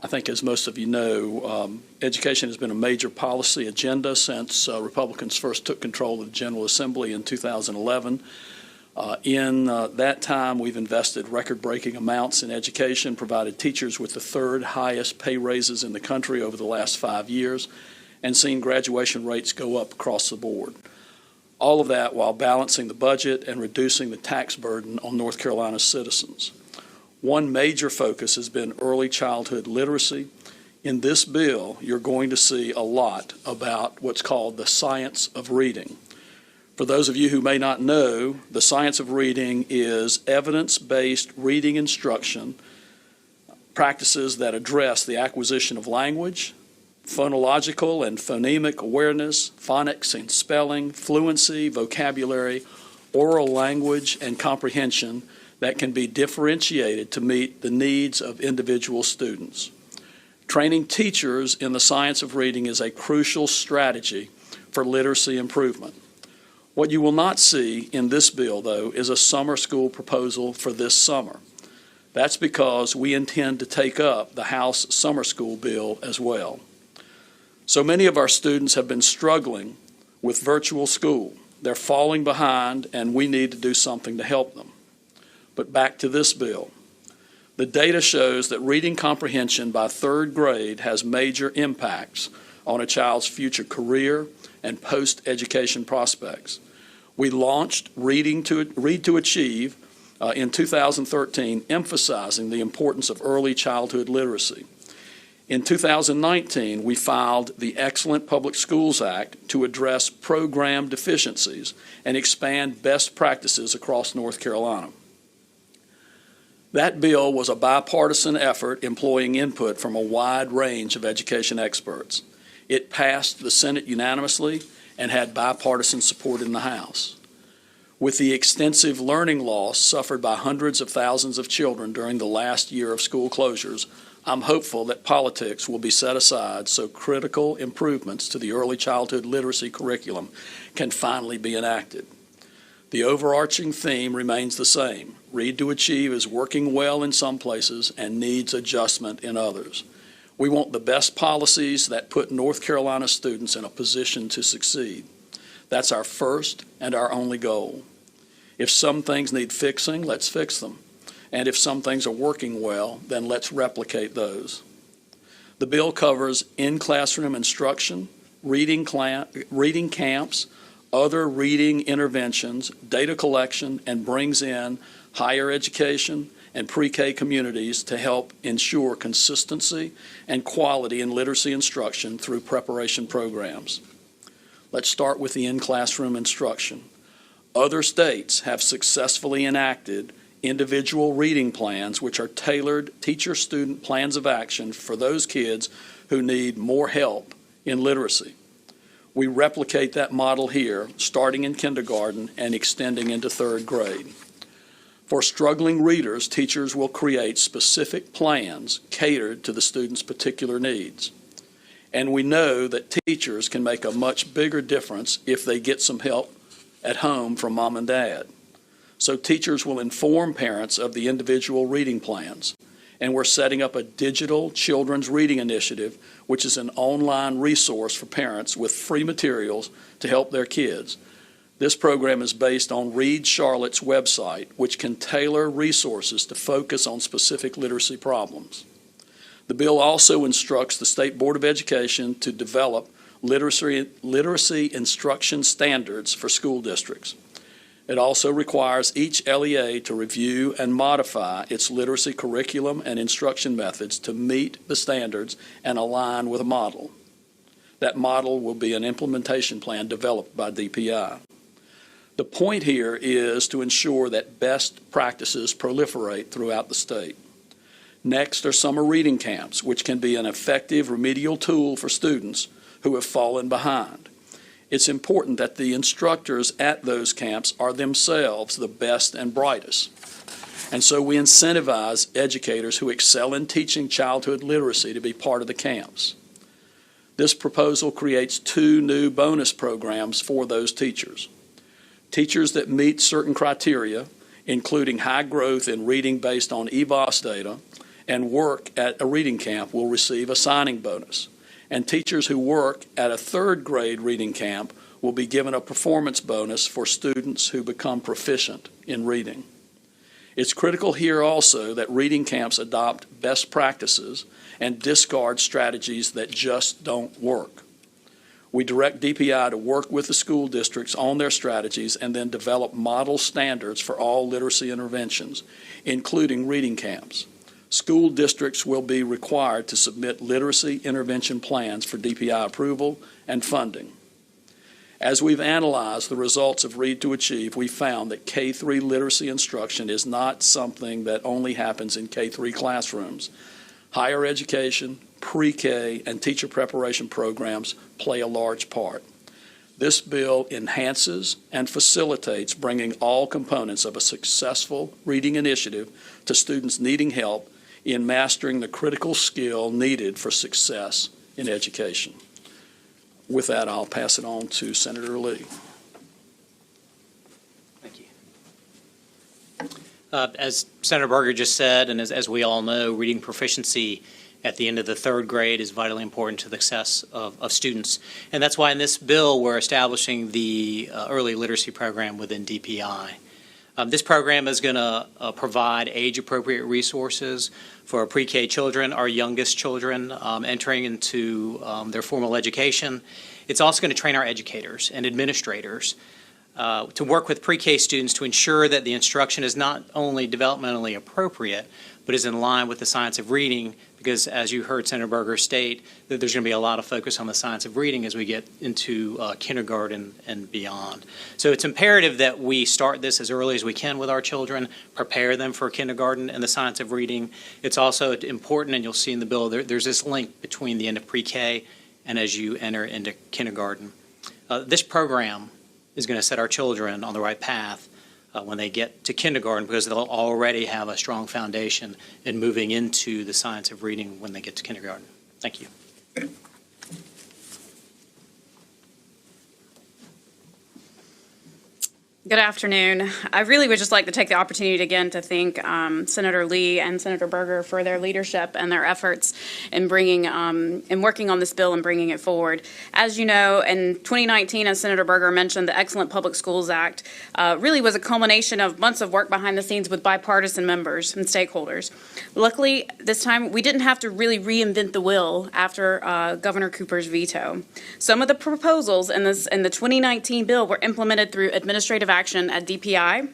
I think, as most of you know, education has been a major policy agenda since Republicans first took control of the General Assembly in 2011. In that time, we've invested record-breaking amounts in education, provided teachers with the third highest pay raises in the country over the last 5 years, and seen graduation rates go up across the board. All of that while balancing the budget and reducing the tax burden on North Carolina's citizens. One major focus has been early childhood literacy. In this bill, you're going to see a lot about what's called the science of reading. For those of you who may not know, the science of reading is evidence-based reading instruction practices that address the acquisition of language, phonological and phonemic awareness, phonics and spelling, fluency, vocabulary, oral language, and comprehension that can be differentiated to meet the needs of individual students. Training teachers in the science of reading is a crucial strategy for literacy improvement. What you will not see in this bill, though, is a summer school proposal for this summer. That's because we intend to take up the House summer school bill as well. So many of our students have been struggling with virtual school. They're falling behind, and we need to do something to help them. But back to this bill. The data shows that reading comprehension by third grade has major impacts on a child's future career and post-education prospects. We launched Read to Achieve in 2013, emphasizing the importance of early childhood literacy. In 2019, we filed the Excellent Public Schools Act to address program deficiencies and expand best practices across North Carolina. That bill was a bipartisan effort employing input from a wide range of education experts. It passed the Senate unanimously and had bipartisan support in the House. With the extensive learning loss suffered by hundreds of thousands of children during the last year of school closures, I'm hopeful that politics will be set aside so critical improvements to the early childhood literacy curriculum can finally be enacted. The overarching theme remains the same. Read to Achieve is working well in some places and needs adjustment in others. We want the best policies that put North Carolina students in a position to succeed. That's our first and our only goal. If some things need fixing, let's fix them. And if some things are working well, then let's replicate those. The bill covers in-classroom instruction, reading camps, other reading interventions, data collection, and brings in higher education and pre-K communities to help ensure consistency and quality in literacy instruction through preparation programs. Let's start with the in-classroom instruction. Other states have successfully enacted individual reading plans, which are tailored teacher-student plans of action for those kids who need more help in literacy. We replicate that model here, starting in kindergarten and extending into third grade. For struggling readers, teachers will create specific plans catered to the student's particular needs. And we know that teachers can make a much bigger difference if they get some help at home from mom and dad. So teachers will inform parents of the individual reading plans. And we're setting up a digital children's reading initiative, which is an online resource for parents with free materials to help their kids. This program is based on Read Charlotte's website, which can tailor resources to focus on specific literacy problems. The bill also instructs the State Board of Education to develop literacy instruction standards for school districts. It also requires each LEA to review and modify its literacy curriculum and instruction methods to meet the standards and align with a model. That model will be an implementation plan developed by DPI. The point here is to ensure that best practices proliferate throughout the state. Next are summer reading camps, which can be an effective remedial tool for students who have fallen behind. It's important that the instructors at those camps are themselves the best and brightest. And so we incentivize educators who excel in teaching childhood literacy to be part of the camps. This proposal creates 2 new bonus programs for those teachers. Teachers that meet certain criteria, including high growth in reading based on EVOS data and work at a reading camp will receive a signing bonus. And teachers who work at a third grade reading camp will be given a performance bonus for students who become proficient in reading. It's critical here also that reading camps adopt best practices and discard strategies that just don't work. We direct DPI to work with the school districts on their strategies and then develop model standards for all literacy interventions, including reading camps. School districts will be required to submit literacy intervention plans for DPI approval and funding. As we've analyzed the results of Read to Achieve, we found that K-3 literacy instruction is not something that only happens in K-3 classrooms. Higher education, pre-K, and teacher preparation programs play a large part. This bill enhances and facilitates bringing all components of a successful reading initiative to students needing help in mastering the critical skill needed for success in education. With that, I'll pass it on to Senator Lee. Thank you. As Senator Berger just said, and as we all know, reading proficiency at the end of the third grade is vitally important to the success of students. And that's why in this bill we're establishing the early literacy program within DPI. This program is going to provide age-appropriate resources for our pre-K children, our youngest children entering into their formal education. It's also going to train our educators and administrators to work with pre-K students to ensure that the instruction is not only developmentally appropriate, but is in line with the science of reading, because as you heard Senator Berger state, that there's going to be a lot of focus on the science of reading as we get into kindergarten and beyond. So it's imperative that we start this as early as we can with our children, prepare them for kindergarten and the science of reading. It's also important, and you'll see in the bill, there's this link between the end of pre-K and as you enter into kindergarten. This program is going to set our children on the right path when they get to kindergarten, because they'll already have a strong foundation in moving into the science of reading when they get to kindergarten. Thank you. Good afternoon. I really would just like to take the opportunity again to thank Senator Lee and Senator Berger for their leadership and their efforts in bringing in working on this bill and bringing it forward. As you know, in 2019, as Senator Berger mentioned, the Excellent Public Schools Act really was a culmination of months of work behind the scenes with bipartisan members and stakeholders. Luckily, this time we didn't have to really reinvent the wheel after Governor Cooper's veto. Some of the proposals in the 2019 bill were implemented through administrative action at DPI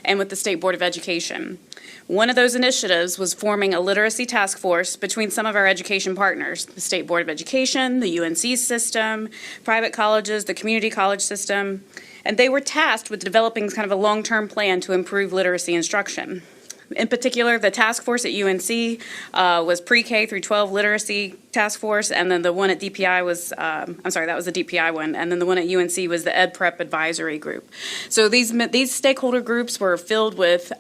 and with the State Board of Education. One of those initiatives was forming a literacy task force between some of our education partners, the State Board of Education, the UNC system, private colleges, the community college system, and they were tasked with developing kind of a long-term plan to improve literacy instruction. In particular, the task force at UNC was pre-K through 12 literacy task force, and then the one at DPI was, that was the DPI one, and then the one at UNC was the Ed Prep Advisory Group. So these stakeholder groups were filled with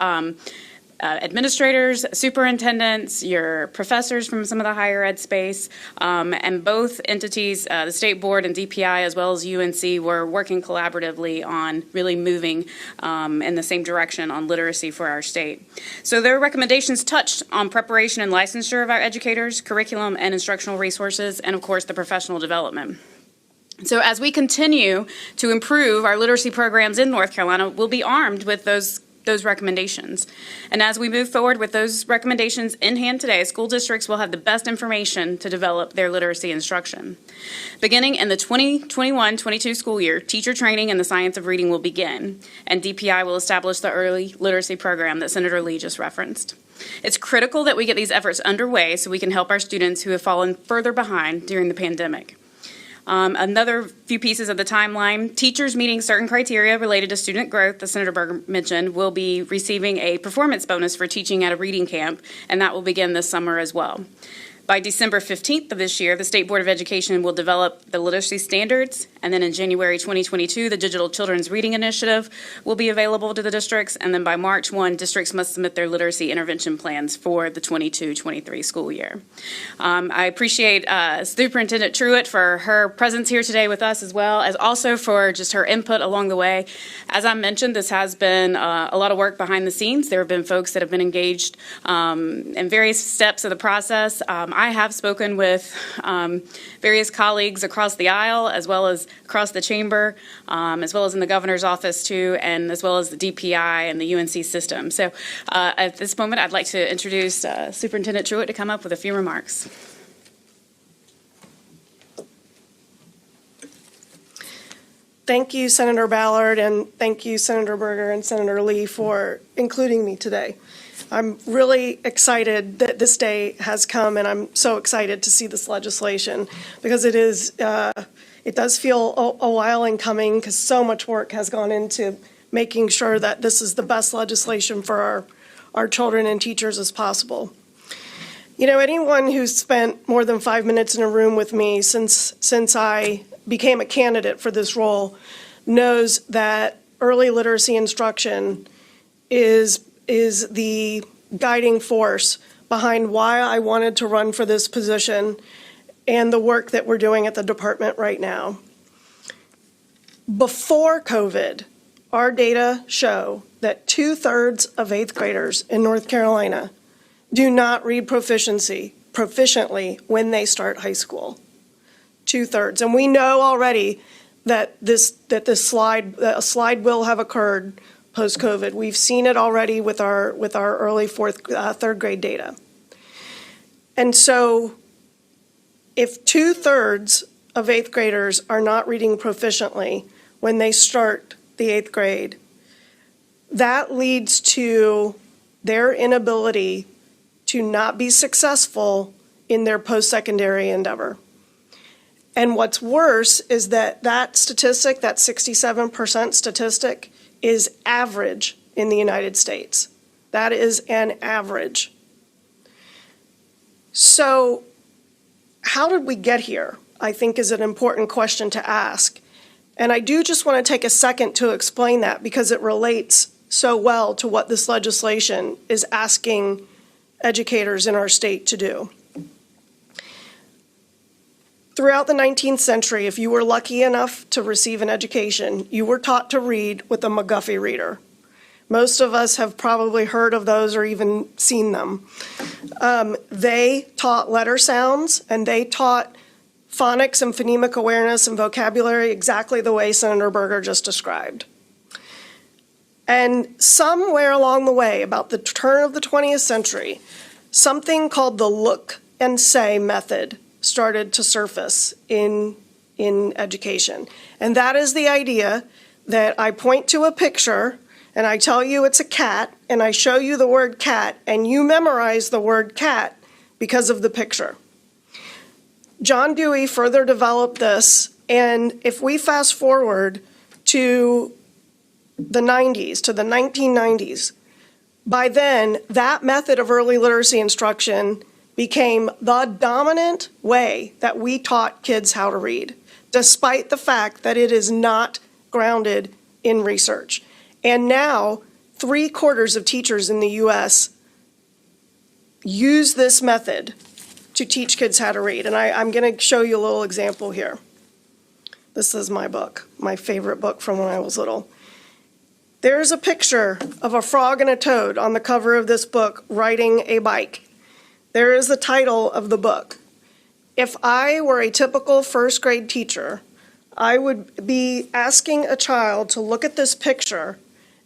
administrators, superintendents, your professors from some of the higher ed space, and both entities, the State Board and DPI as well as UNC, were working collaboratively on really moving in the same direction on literacy for our state. So their recommendations touched on preparation and licensure of our educators, curriculum and instructional resources, and of course the professional development. So as we continue to improve our literacy programs in North Carolina, we'll be armed with those recommendations. And as we move forward with those recommendations in hand today, school districts will have the best information to develop their literacy instruction. Beginning in the 2021-22 school year, teacher training in the science of reading will begin, and DPI will establish the early literacy program that Senator Lee just referenced. It's critical that we get these efforts underway so we can help our students who have fallen further behind during the pandemic. Another few pieces of the timeline: teachers meeting certain criteria related to student growth, as Senator Berger mentioned, will be receiving a performance bonus for teaching at a reading camp, and that will begin this summer as well. By December 15th of this year, the State Board of Education will develop the literacy standards, and then in January 2022, the Digital Children's Reading Initiative will be available to the districts, and then by March 1, districts must submit their literacy intervention plans for the 22-23 school year. I appreciate Superintendent Truitt for her presence here today with us, as well as also for just her input along the way. As I mentioned, this has been a lot of work behind the scenes. There have been folks that have been engaged in various steps of the process. I have spoken with various colleagues across the aisle, as well as across the chamber, as well as in the governor's office too, and as well as the DPI and the UNC system. So at this moment, I'd like to introduce Superintendent Truitt to come up with a few remarks. Thank you, Senator Ballard, and thank you, Senator Berger and Senator Lee, for including me today. I'm really excited that this day has come, and I'm so excited to see this legislation because it does feel a while in coming because so much work has gone into making sure that this is the best legislation for our children and teachers as possible. You know, anyone who's spent more than 5 minutes in a room with me since I became a candidate for this role knows that early literacy instruction is the guiding force behind why I wanted to run for this position and the work that we're doing at the department right now. Before COVID, our data show that 2/3 of 8th graders in North Carolina do not read proficiently when they start high school. 2/3. And we know already that a slide will have occurred post-COVID. We've seen it already with our early third grade data. And so if 2/3 of 8th graders are not reading proficiently when they start the 8th grade, that leads to their inability to not be successful in their post-secondary endeavor. And what's worse is that statistic, that 67% statistic, is average in the United States. That is an average. So how did we get here, I think, is an important question to ask. And I do just want to take a second to explain that because it relates so well to what this legislation is asking educators in our state to do. Throughout the 19th century, if you were lucky enough to receive an education, you were taught to read with a McGuffey reader. Most of us have probably heard of those or even seen them. They taught letter sounds, and they taught phonics and phonemic awareness and vocabulary exactly the way Senator Berger just described. And somewhere along the way, about the turn of the 20th century, something called the look and say method started to surface in education. And that is the idea that I point to a picture and I tell you it's a cat and I show you the word cat and you memorize the word cat because of the picture. John Dewey further developed this, and if we fast forward to the 90s, to the 1990s, by then that method of early literacy instruction became the dominant way that we taught kids how to read, despite the fact that it is not grounded in research. And now, 3/4 of teachers in the U.S. use this method to teach kids how to read. And I'm going to show you a little example here. This is my book, my favorite book from when I was little. There's a picture of a frog and a toad on the cover of this book riding a bike. There is the title of the book. If I were a typical first grade teacher, I would be asking a child to look at this picture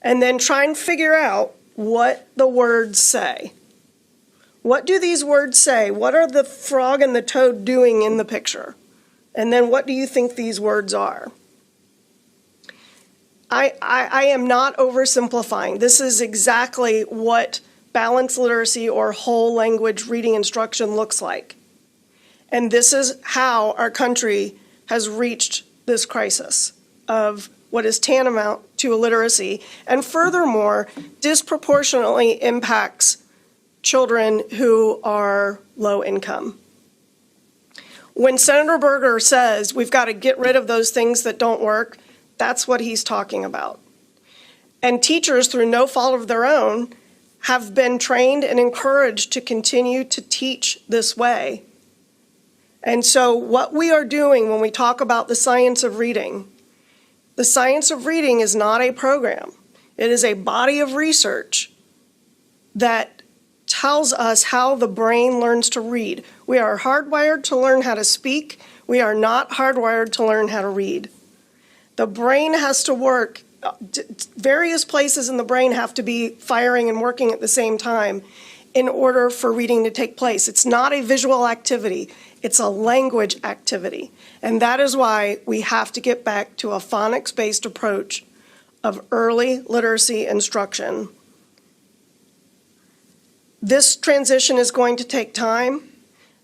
and then try and figure out what the words say. What do these words say? What are the frog and the toad doing in the picture? And then what do you think these words are? I am not oversimplifying. This is exactly what balanced literacy or whole language reading instruction looks like. And this is how our country has reached this crisis of what is tantamount to illiteracy, and furthermore, disproportionately impacts children who are low income When Senator Berger says we've got to get rid of those things that don't work, that's what he's talking about. And teachers, through no fault of their own, have been trained and encouraged to continue to teach this way. And so what we are doing when we talk about the science of reading is not a program. It is a body of research that tells us how the brain learns to read. We are hardwired to learn how to speak. We are not hardwired to learn how to read. The brain has to work. Various places in the brain have to be firing and working at the same time in order for reading to take place. It's not a visual activity. It's a language activity. And that is why we have to get back to a phonics-based approach of early literacy instruction. This transition is going to take time.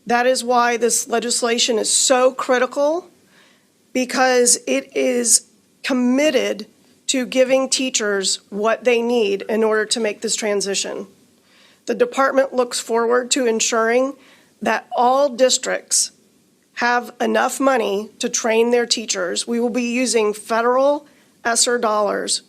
That is why this legislation is so critical, because it is committed to giving teachers what they need in order to make this transition. The department looks forward to ensuring that all districts have enough money to train their teachers. We will be using federal ESSER dollars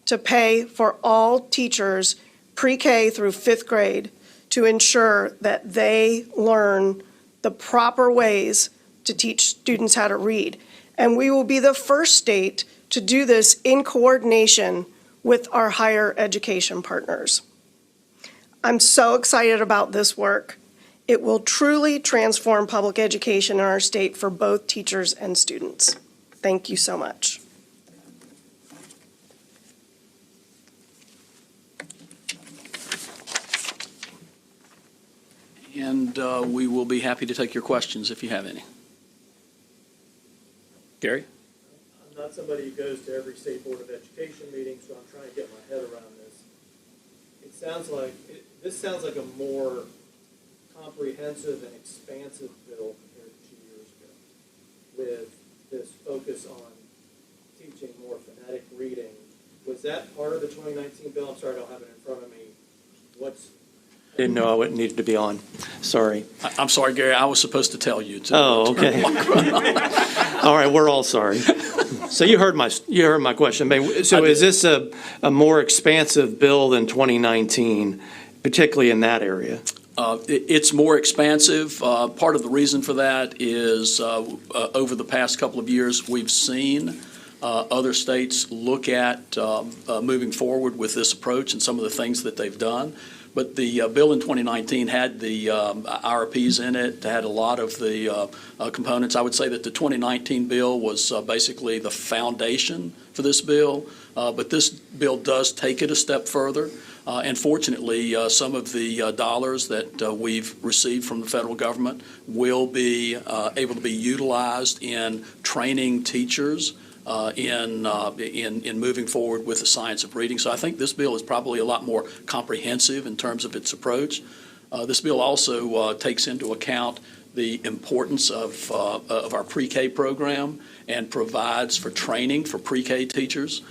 to pay for all teachers pre-K through 5th grade to ensure that they learn the proper ways to teach students how to read. And we will be the first state to do this in coordination with our higher education partners. I'm so excited about this work. It will truly transform public education in our state for both teachers and students. Thank you so much. And we will be happy to take your questions if you have any. Gary? I'm not somebody who goes to every state board of education meeting, so I'm trying to get my head around this. This sounds like a more comprehensive and expansive bill compared to 2 years ago, with this focus on teaching more phonetic reading. Was that part of the 2019 bill? I'm sorry, I don't have it in front of me. Didn't know it needed to be on. Sorry. I'm sorry, Gary, I was supposed to tell you. Oh, okay. All right, we're all sorry. So you heard my question. So is this a more expansive bill than 2019, particularly in that area? It's more expansive. Part of the reason for that is over the past couple of years, we've seen other states look at moving forward with this approach and some of the things that they've done. But the bill in 2019 had the IRPs in it, had a lot of the components. I would say that the 2019 bill was basically the foundation for this bill, but this bill does take it a step further. And fortunately, some of the dollars that we've received from the federal government will be able to be utilized in training teachers in moving forward with the science of reading. So I think this bill is probably a lot more comprehensive in terms of its approach. This bill also takes into account the importance of our pre-K program and provides for training for pre-K teachers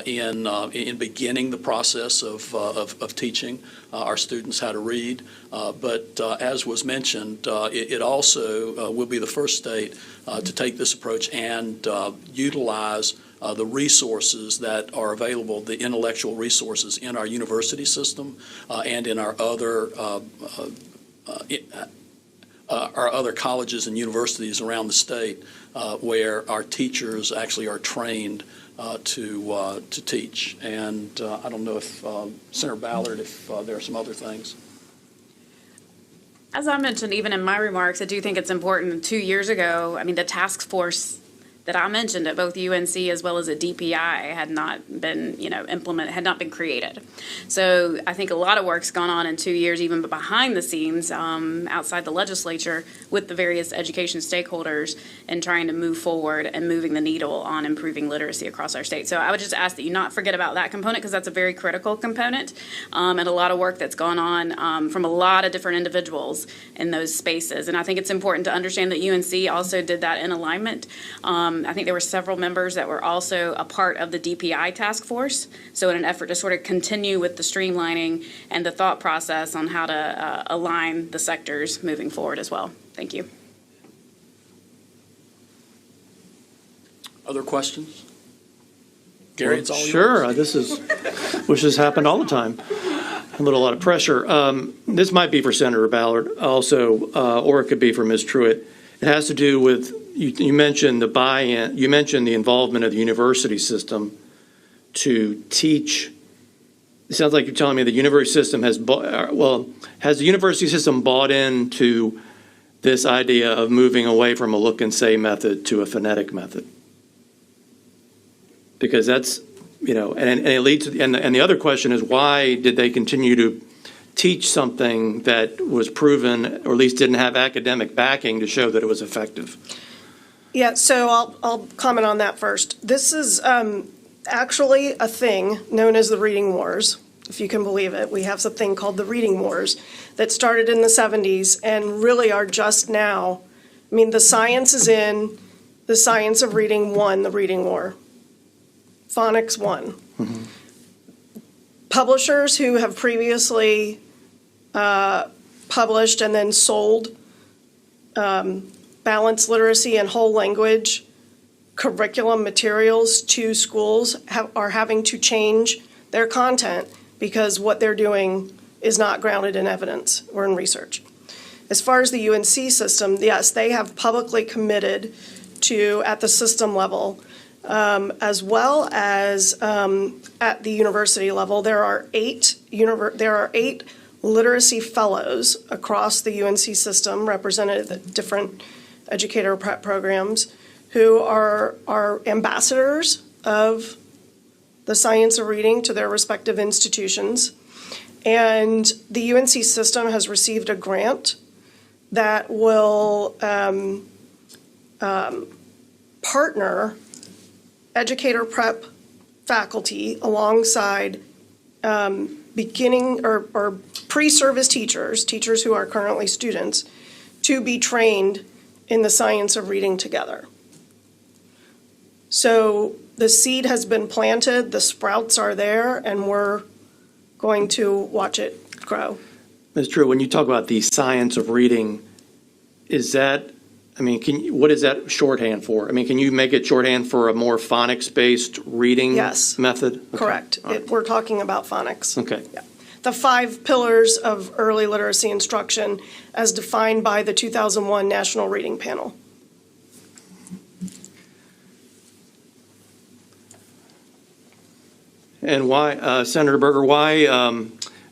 in beginning the process of teaching our students how to read. But as was mentioned, it also will be the first state to take this approach and utilize the resources that are available, the intellectual resources in our university system and in our other colleges and universities around the state where our teachers actually are trained to teach. And I don't know if Senator Ballard, if there are some other things. As I mentioned, even in my remarks, I do think it's important. 2 years ago, I mean, the task force that I mentioned at both UNC as well as at DPI had not been, implemented, had not been created. So I think a lot of work's gone on in 2 years, even behind the scenes, outside the legislature, with the various education stakeholders and trying to move forward and moving the needle on improving literacy across our state. So I would just ask that you not forget about that component, because that's a very critical component, and a lot of work that's gone on from a lot of different individuals in those spaces. And I think it's important to understand that UNC also did that in alignment. I think there were several members that were also a part of the DPI task force. So in an effort to sort of continue with the streamlining and the thought process on how to align the sectors moving forward as well. Thank you. Other questions? Gary, it's all yours. Sure, which has happened all the time. A lot of pressure. This might be for Senator Ballard also, or it could be for Ms. Truitt. It has to do with, you mentioned the buy-in, you mentioned the involvement of the university system to teach. It sounds like you're telling me the university system has the university system bought into this idea of moving away from a look and say method to a phonetic method? Because that's, and it leads to, and the other question is, why did they continue to teach something that was proven, or at least didn't have academic backing to show that it was effective? Yeah, so I'll comment on that first. This is actually a thing known as the Reading Wars, if you can believe it. We have something called the Reading Wars that started in the 70s and really are just now. I mean, the science is in, the science of reading won the reading war. Phonics won. Mm-hmm. Publishers who have previously published and then sold balanced literacy and whole language curriculum materials to schools are having to change their content because what they're doing is not grounded in evidence or in research. As far as the UNC system, yes, they have publicly committed to, at the system level, as well as at the university level, there are eight literacy fellows across the UNC system represented at different educator prep programs who are ambassadors of the science of reading to their respective institutions. And the UNC system has received a grant that will partner educator prep faculty alongside beginning or pre-service teachers who are currently students, to be trained in the science of reading together. So the seed has been planted, the sprouts are there, and we're going to watch it grow. Ms. Drew, when you talk about the science of reading, is that, what is that shorthand for? Can you make it shorthand for a more phonics-based reading method? Okay. Correct. Right. We're talking about phonics. Okay. Yeah. The 5 pillars of early literacy instruction as defined by the 2001 National Reading Panel. And why, Senator Berger, why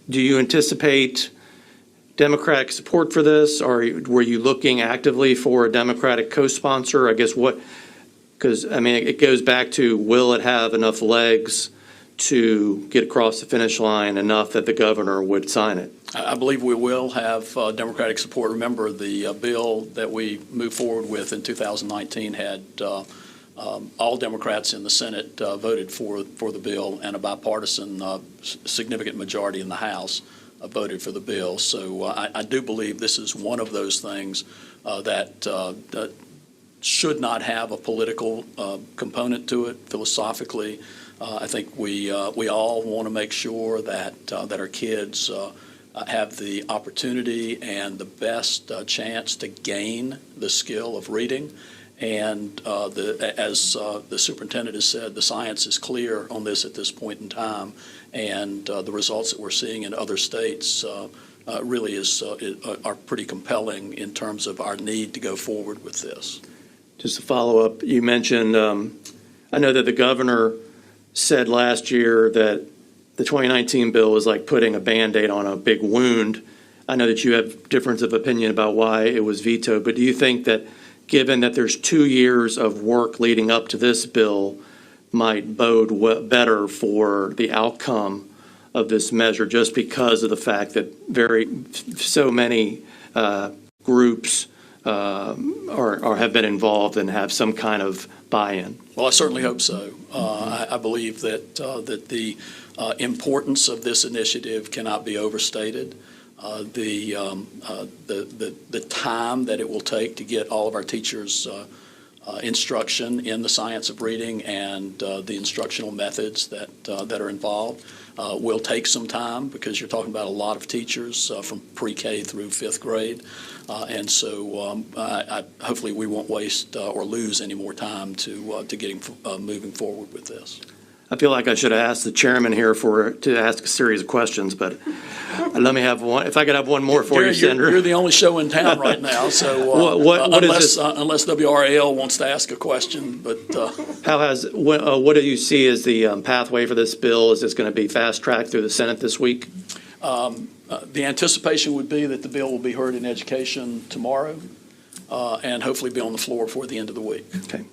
do you anticipate Democratic support for this? Or were you looking actively for a Democratic co-sponsor? I guess because it goes back to, will it have enough legs to get across the finish line enough that the governor would sign it? I believe we will have Democratic support. Remember, the bill that we moved forward with in 2019 had all Democrats in the Senate voted for the bill, and a bipartisan significant majority in the House voted for the bill. So I do believe this is one of those things that should not have a political component to it philosophically. I think we all want to make sure that our kids have the opportunity and the best chance to gain the skill of reading. And as the superintendent has said, the science is clear on this at this point in time, and the results that we're seeing in other states really are pretty compelling in terms of our need to go forward with this. Just to follow up, you mentioned, I know that the governor said last year that the 2019 bill was like putting a Band-Aid on a big wound. I know that you have difference of opinion about why it was vetoed, but do you think that, given that there's 2 years of work leading up to this bill, might bode better for the outcome of this measure, just because of the fact that so many groups have been involved and have some kind of buy-in? Well, I certainly hope so. I believe that the importance of this initiative cannot be overstated. The time that it will take to get all of our teachers instruction in the science of reading and the instructional methods that are involved. Will take some time because you're talking about a lot of teachers from pre-K through fifth grade. And so hopefully we won't waste or lose any more time to getting moving forward with this. I feel like I should have asked the chairman here to ask a series of questions, but let me have one. If I could have one more for you, Senator. You're the only show in town right now, so what is this? Unless WRAL wants to ask a question, but What do you see as the pathway for this bill? Is this going to be fast-tracked through the Senate this week? the anticipation would be that the bill will be heard in education tomorrow and hopefully be on the floor before the end of the week. Okay.